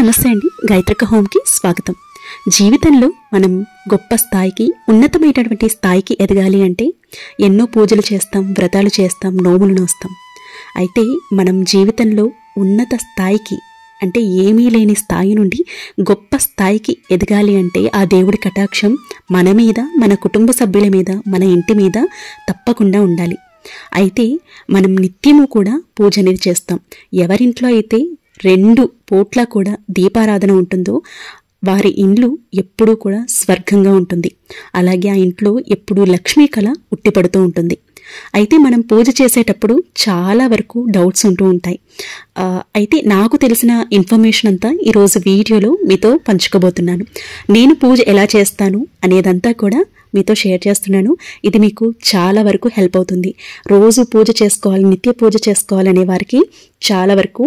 నమస్తే అండి. గాయత్రిక హోమ్కి స్వాగతం. జీవితంలో మనం గొప్ప స్థాయికి, ఉన్నతమైనటువంటి స్థాయికి ఎదగాలి అంటే ఎన్నో పూజలు చేస్తాం, వ్రతాలు చేస్తాం, నోములు నోస్తాం. అయితే మనం జీవితంలో ఉన్నత స్థాయికి అంటే ఏమీ లేని స్థాయి నుండి గొప్ప స్థాయికి ఎదగాలి అంటే ఆ దేవుడి కటాక్షం మన మీద, మన కుటుంబ సభ్యుల మీద, మన ఇంటి మీద తప్పకుండా ఉండాలి. అయితే మనం నిత్యము కూడా పూజ అనేది చేస్తాం. ఎవరింట్లో అయితే 2 పూట్ల కూడా దీపారాధన ఉంటుందో వారి ఇండ్లు ఎప్పుడూ కూడా స్వర్గంగా ఉంటుంది. అలాగే ఆ ఇంట్లో ఎప్పుడూ లక్ష్మీ కళ ఉట్టిపడుతూ ఉంటుంది. అయితే మనం పూజ చేసేటప్పుడు చాలా వరకు డౌట్స్ ఉంటూ ఉంటాయి. అయితే నాకు తెలిసిన ఇన్ఫర్మేషన్ అంతా ఈరోజు వీడియోలో మీతో పంచుకోబోతున్నాను. నేను పూజ ఎలా చేస్తాను అనేదంతా కూడా మీతో షేర్ చేస్తున్నాను. ఇది మీకు చాలా వరకు హెల్ప్ అవుతుంది. రోజు పూజ చేసుకోవాలి, నిత్య పూజ చేసుకోవాలనే వారికి చాలా వరకు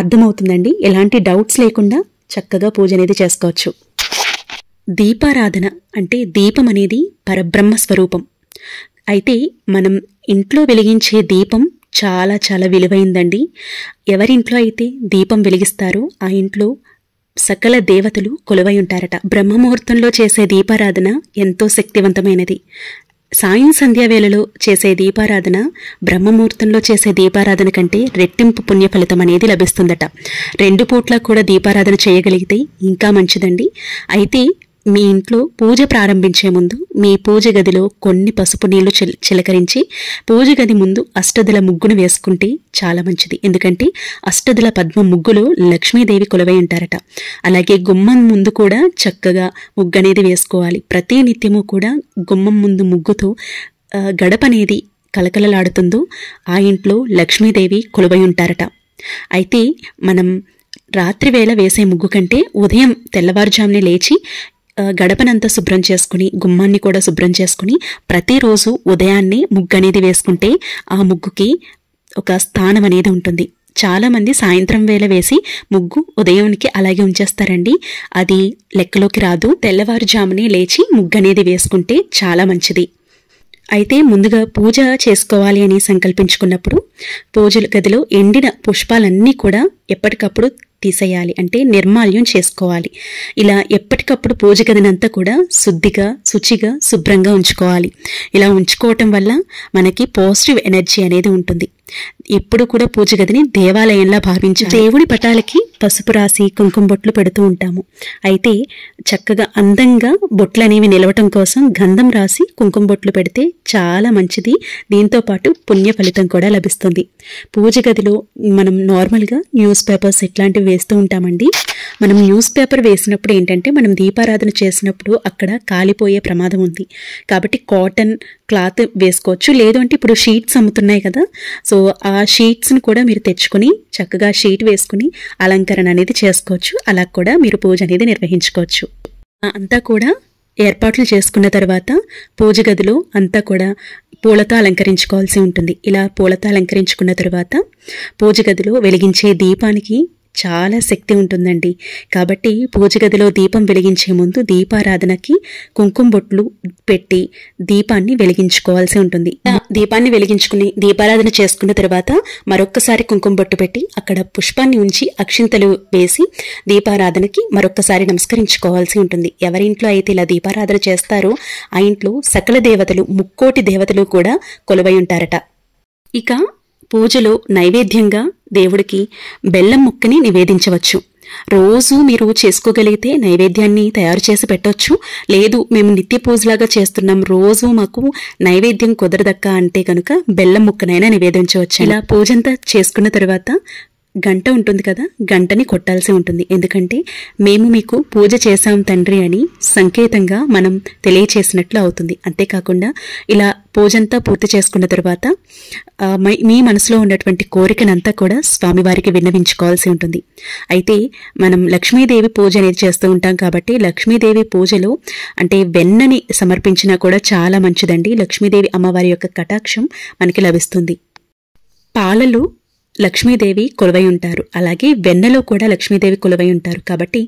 అర్థమవుతుందండి. ఎలాంటి డౌట్స్ లేకుండా చక్కగా పూజ అనేది చేసుకోవచ్చు. దీపారాధన అంటే దీపం అనేది పరబ్రహ్మ స్వరూపం. అయితే మనం ఇంట్లో వెలిగించే దీపం చాలా చాలా విలువైందండి. ఎవరింట్లో అయితే దీపం వెలిగిస్తారో ఆ ఇంట్లో సకల దేవతలు కొలువై ఉంటారట. బ్రహ్మముహూర్తంలో చేసే దీపారాధన ఎంతో శక్తివంతమైనది. సాయం సంధ్యా వేళలో చేసే దీపారాధన బ్రహ్మముహూర్తంలో చేసే దీపారాధన కంటే రెట్టింపు పుణ్య ఫలితం అనేది లభిస్తుందట. 2 పూట్ల కూడా దీపారాధన చేయగలిగితే ఇంకా మంచిదండి. అయితే మీ ఇంట్లో పూజ ప్రారంభించే ముందు మీ పూజ గదిలో కొన్ని పసుపు నీళ్లు చిలకరించి పూజ గది ముందు అష్టదళ ముగ్గును వేసుకుంటే చాలా మంచిది. ఎందుకంటే అష్టదళ పద్మ ముగ్గులో లక్ష్మీదేవి కొలువై ఉంటారట. అలాగే గుమ్మం ముందు కూడా చక్కగా ముగ్గు అనేది వేసుకోవాలి. ప్రతి నిత్యము కూడా గుమ్మం ముందు ముగ్గుతో గడప అనేది కలకలలాడుతుందో ఆ ఇంట్లో లక్ష్మీదేవి కొలువై ఉంటారట. అయితే మనం రాత్రి వేళ వేసే ముగ్గు కంటే ఉదయం తెల్లవారుజామునే లేచి గడపనంతా శుభ్రం చేసుకుని, గుమ్మాన్ని కూడా శుభ్రం చేసుకుని ప్రతిరోజు ఉదయాన్నే ముగ్గు అనేది వేసుకుంటే ఆ ముగ్గుకి ఒక స్థానం అనేది ఉంటుంది. చాలామంది సాయంత్రం వేళ వేసి ముగ్గు ఉదయానికి అలాగే ఉంచేస్తారండి. అది లెక్కలోకి రాదు. తెల్లవారుజామునే లేచి ముగ్గు అనేది వేసుకుంటే చాలా మంచిది. అయితే ముందుగా పూజ చేసుకోవాలి అని సంకల్పించుకున్నప్పుడు పూజల గదిలో ఎండిన పుష్పాలన్నీ కూడా ఎప్పటికప్పుడు తీసేయాలి. అంటే నిర్మాల్యం చేసుకోవాలి. ఇలా ఎప్పటికప్పుడు పూజ గదినంతా కూడా శుద్ధిగా, శుచిగా, శుభ్రంగా ఉంచుకోవాలి. ఇలా ఉంచుకోవటం వల్ల మనకి పాజిటివ్ ఎనర్జీ అనేది ఉంటుంది. ఎప్పుడు కూడా పూజ గదిని దేవాలయంలా భావించి దేవుడి పటాలకి పసుపు రాసి కుంకుమ బొట్లు పెడుతూ ఉంటాము. అయితే చక్కగా అందంగా బొట్లు అనేవి నిలవటం కోసం గంధం రాసి కుంకుమ బొట్లు పెడితే చాలా మంచిది. దీంతో పాటు పుణ్య ఫలితం కూడా లభిస్తుంది. పూజ గదిలో మనం నార్మల్గా న్యూస్ పేపర్స్ ఇట్లాంటివి వేస్తూ ఉంటామండి. మనం న్యూస్ పేపర్ వేసినప్పుడు ఏంటంటే మనం దీపారాధన చేసినప్పుడు అక్కడ కాలిపోయే ప్రమాదం ఉంది. కాబట్టి కాటన్ క్లాత్ వేసుకోవచ్చు. లేదు అంటే ఇప్పుడు షీట్స్ అమ్ముతున్నాయి కదా, సో ఆ షీట్స్ని కూడా మీరు తెచ్చుకుని చక్కగా షీట్ వేసుకుని అలంకరణ అనేది చేసుకోవచ్చు. అలా కూడా మీరు పూజ అనేది నిర్వహించుకోవచ్చు. అంతా కూడా ఏర్పాట్లు చేసుకున్న తర్వాత పూజ గదిలో అంతా కూడా పూలతో అలంకరించుకోవాల్సి ఉంటుంది. ఇలా పూలతో అలంకరించుకున్న తర్వాత పూజ గదిలో వెలిగించే దీపానికి చాలా శక్తి ఉంటుందండి. కాబట్టి పూజ గదిలో దీపం వెలిగించే ముందు దీపారాధనకి కుంకుమ బొట్లు పెట్టి దీపాన్ని వెలిగించుకోవాల్సి ఉంటుంది. దీపాన్ని వెలిగించుకుని దీపారాధన చేసుకున్న తర్వాత మరొక్కసారి కుంకుమ బొట్టు పెట్టి అక్కడ పుష్పాన్ని ఉంచి అక్షింతలు వేసి దీపారాధనకి మరొక్కసారి నమస్కరించుకోవాల్సి ఉంటుంది. ఎవరింట్లో అయితే ఇలా దీపారాధన చేస్తారో ఆ ఇంట్లో సకల దేవతలు, 3 కోటి దేవతలు కూడా కొలువై ఉంటారట. ఇక పూజలో నైవేద్యంగా దేవుడికి బెల్లం ముక్కని నివేదించవచ్చు. రోజు మీరు చేసుకోగలిగితే నైవేద్యాన్ని తయారు చేసి పెట్టొచ్చు. లేదు మేము నిత్య పూజలాగా చేస్తున్నాం, రోజు మాకు నైవేద్యం కుదరదక్క అంటే కనుక బెల్లం ముక్కనైనా నివేదించవచ్చు. ఇలా పూజంతా చేసుకున్న తర్వాత గంట ఉంటుంది కదా, గంటని కొట్టాల్సి ఉంటుంది. ఎందుకంటే మేము మీకు పూజ చేశాం తండ్రి అని సంకేతంగా మనం తెలియచేసినట్లు అవుతుంది. అంతేకాకుండా ఇలా పూజంతా పూర్తి చేసుకున్న తర్వాత మీ మనసులో ఉన్నటువంటి కోరికనంతా కూడా స్వామివారికి విన్నవించుకోవాల్సి ఉంటుంది. అయితే మనం లక్ష్మీదేవి పూజ అనేది చేస్తూ ఉంటాం కాబట్టి లక్ష్మీదేవి పూజలో అంటే వెన్నని సమర్పించినా కూడా చాలా మంచిదండి. లక్ష్మీదేవి అమ్మవారి యొక్క కటాక్షం మనకి లభిస్తుంది. పాలలో లక్ష్మీదేవి కొలువై ఉంటారు. అలాగే వెన్నలో కూడా లక్ష్మీదేవి కొలువై ఉంటారు. కాబట్టి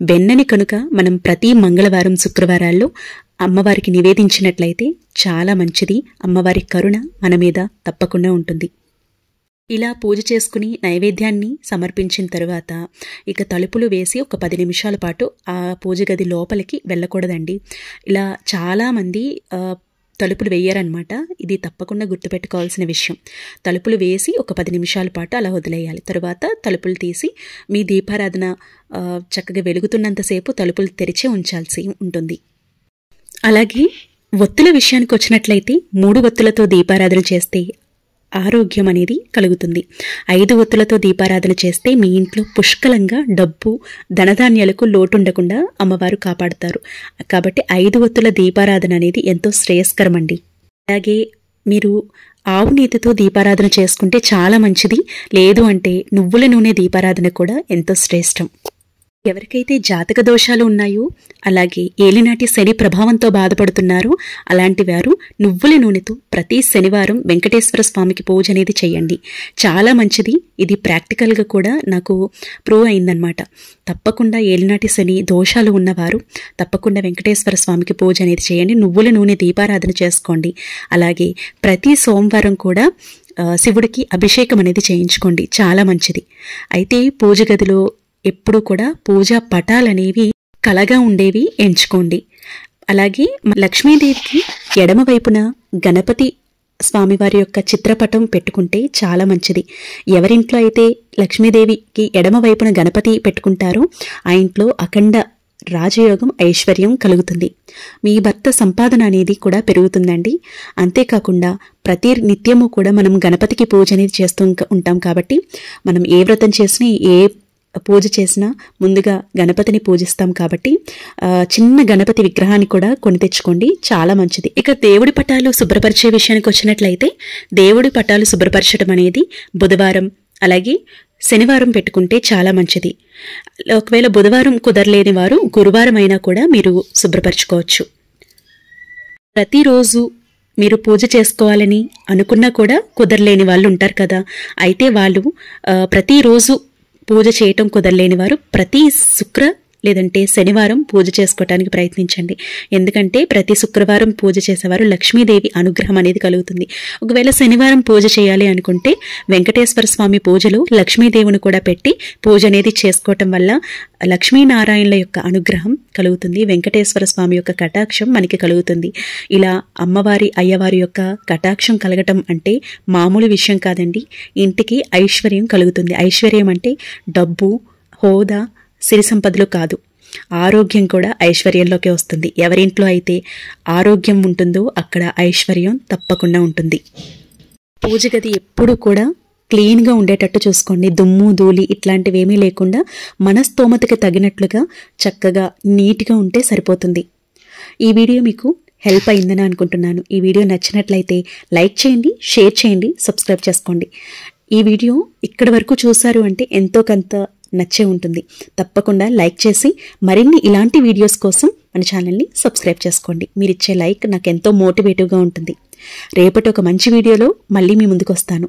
వెన్నని కనుక మనం ప్రతి మంగళవారం, శుక్రవారాల్లో అమ్మవారికి నివేదించినట్లయితే చాలా మంచిది. అమ్మవారి కరుణ మన మీద తప్పకుండా ఉంటుంది. ఇలా పూజ చేసుకుని నైవేద్యాన్ని సమర్పించిన తరువాత ఇక తలుపులు వేసి ఒక 10 నిమిషాల పాటు ఆ పూజ గది లోపలికి వెళ్ళకూడదండి. ఇలా చాలామంది తలుపులు వేయరనమాట. ఇది తప్పకుండా గుర్తుపెట్టుకోవాల్సిన విషయం. తలుపులు వేసి ఒక 10 నిమిషాల పాటు అలా వదిలేయాలి. తరువాత తలుపులు తీసి మీ దీపారాధన చక్కగా వెలుగుతున్నంతసేపు తలుపులు తెరిచే ఉంచాల్సి ఉంటుంది. అలాగే ఒత్తుల విషయానికి వచ్చినట్లయితే 3 ఒత్తులతో దీపారాధన చేస్తే ఆరోగ్యం అనేది కలుగుతుంది. 5 ఒత్తులతో దీపారాధన చేస్తే మీ ఇంట్లో పుష్కలంగా డబ్బు ధనధాన్యాలకు లోటు ఉండకుండా అమ్మవారు కాపాడుతారు. కాబట్టి 5 ఒత్తుల దీపారాధన అనేది ఎంతో శ్రేయస్కరం అండి. అలాగే మీరు ఆవు నేతితో దీపారాధన చేసుకుంటే చాలా మంచిది. లేదు అంటే నువ్వుల నూనె దీపారాధన కూడా ఎంతో శ్రేష్టం. ఎవరికైతే జాతక దోషాలు ఉన్నాయో అలాగే ఏలినాటి శని ప్రభావంతో బాధపడుతున్నారో అలాంటి వారు నువ్వుల నూనెతో ప్రతి శనివారం వెంకటేశ్వర స్వామికి పూజ అనేది చేయండి. చాలా మంచిది. ఇది ప్రాక్టికల్గా కూడా నాకు ప్రూవ్ అయిందనమాట. తప్పకుండా ఏలినాటి శని దోషాలు ఉన్నవారు తప్పకుండా వెంకటేశ్వర స్వామికి పూజ అనేది చేయండి. నువ్వుల నూనె దీపారాధన చేసుకోండి. అలాగే ప్రతి సోమవారం కూడా శివుడికి అభిషేకం అనేది చేయించుకోండి. చాలా మంచిది. అయితే పూజ గదిలో ఎప్పుడు కూడా పూజా పటాలనేవి కలగా ఉండేవి ఎంచుకోండి. అలాగే లక్ష్మీదేవికి ఎడమవైపున గణపతి స్వామివారి యొక్క చిత్రపటం పెట్టుకుంటే చాలా మంచిది. ఎవరింట్లో అయితే లక్ష్మీదేవికి ఎడమవైపున గణపతి పెట్టుకుంటారో ఆ ఇంట్లో అఖండ రాజయోగం ఐశ్వర్యం కలుగుతుంది. మీ భర్త సంపాదన అనేది కూడా పెరుగుతుందండి. అంతేకాకుండా ప్రతి నిత్యము కూడా మనం గణపతికి పూజ అనేది చేస్తూ ఉంటాం. కాబట్టి మనం ఏ వ్రతం చేసినా ఏ పూజ చేసినా ముందుగా గణపతిని పూజిస్తాం. కాబట్టి చిన్న గణపతి విగ్రహాన్ని కూడా కొని తెచ్చుకోండి. చాలా మంచిది. ఇక దేవుడి పటాలు శుభ్రపరిచే విషయానికి వచ్చినట్లయితే దేవుడి పటాలు శుభ్రపరచడం అనేది బుధవారం అలాగే శనివారం పెట్టుకుంటే చాలా మంచిది. ఒకవేళ బుధవారం కుదరలేని వారు గురువారం అయినా కూడా మీరు శుభ్రపరచుకోవచ్చు. ప్రతిరోజు మీరు పూజ చేసుకోవాలని అనుకున్నా కూడా కుదరలేని వాళ్ళు ఉంటారు కదా. అయితే వాళ్ళు ప్రతిరోజు పూజ చేయటం కుదరలేని వారు ప్రతి లేదంటే శనివారం పూజ చేసుకోవటానికి ప్రయత్నించండి. ఎందుకంటే ప్రతి శుక్రవారం పూజ చేసేవారు లక్ష్మీదేవి అనుగ్రహం అనేది కలుగుతుంది. ఒకవేళ శనివారం పూజ చేయాలి అనుకుంటే వెంకటేశ్వర స్వామి పూజలో లక్ష్మీదేవిని కూడా పెట్టి పూజ అనేది చేసుకోవటం వల్ల లక్ష్మీనారాయణల యొక్క అనుగ్రహం కలుగుతుంది. వెంకటేశ్వర స్వామి యొక్క కటాక్షం మనకి కలుగుతుంది. ఇలా అమ్మవారి అయ్యవారి యొక్క కటాక్షం కలగటం అంటే మామూలు విషయం కాదండి. ఇంటికి ఐశ్వర్యం కలుగుతుంది. ఐశ్వర్యం అంటే డబ్బు హోదా సిరి సంపదలు కాదు, ఆరోగ్యం కూడా ఐశ్వర్యంలోకి వస్తుంది. ఎవరింట్లో అయితే ఆరోగ్యం ఉంటుందో అక్కడ ఐశ్వర్యం తప్పకుండా ఉంటుంది. పూజ గది ఎప్పుడు కూడా క్లీన్గా ఉండేటట్టు చూసుకోండి. దుమ్ము ధూళి ఇట్లాంటివేమీ లేకుండా మన స్తోమతకి తగినట్లుగా చక్కగా నీట్గా ఉంటే సరిపోతుంది. ఈ వీడియో మీకు హెల్ప్ అయిందని అనుకుంటున్నాను. ఈ వీడియో నచ్చినట్లయితే లైక్ చేయండి, షేర్ చేయండి, సబ్స్క్రైబ్ చేసుకోండి. ఈ వీడియో ఇక్కడి వరకు చూశారు అంటే ఎంతో కొంత నచ్చే ఉంటుంది. తప్పకుండా లైక్ చేసి మరిన్ని ఇలాంటి వీడియోస్ కోసం మన ఛానల్ని సబ్స్క్రైబ్ చేసుకోండి. మీరు ఇచ్చే లైక్ నాకు ఎంతో మోటివేటివ్గా ఉంటుంది. రేపటి ఒక మంచి వీడియోలో మళ్ళీ మీ ముందుకు వస్తాను.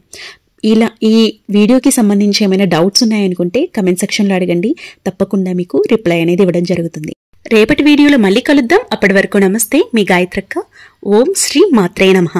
ఇలా ఈ వీడియోకి సంబంధించి ఏమైనా డౌట్స్ ఉన్నాయనుకుంటే కమెంట్ సెక్షన్లో అడగండి. తప్పకుండా మీకు రిప్లై అనేది ఇవ్వడం జరుగుతుంది. రేపటి వీడియోలో మళ్ళీ కలుద్దాం. అప్పటి వరకు నమస్తే, మీ గాయత్రక్క. ఓం శ్రీ మాత్రే నమః.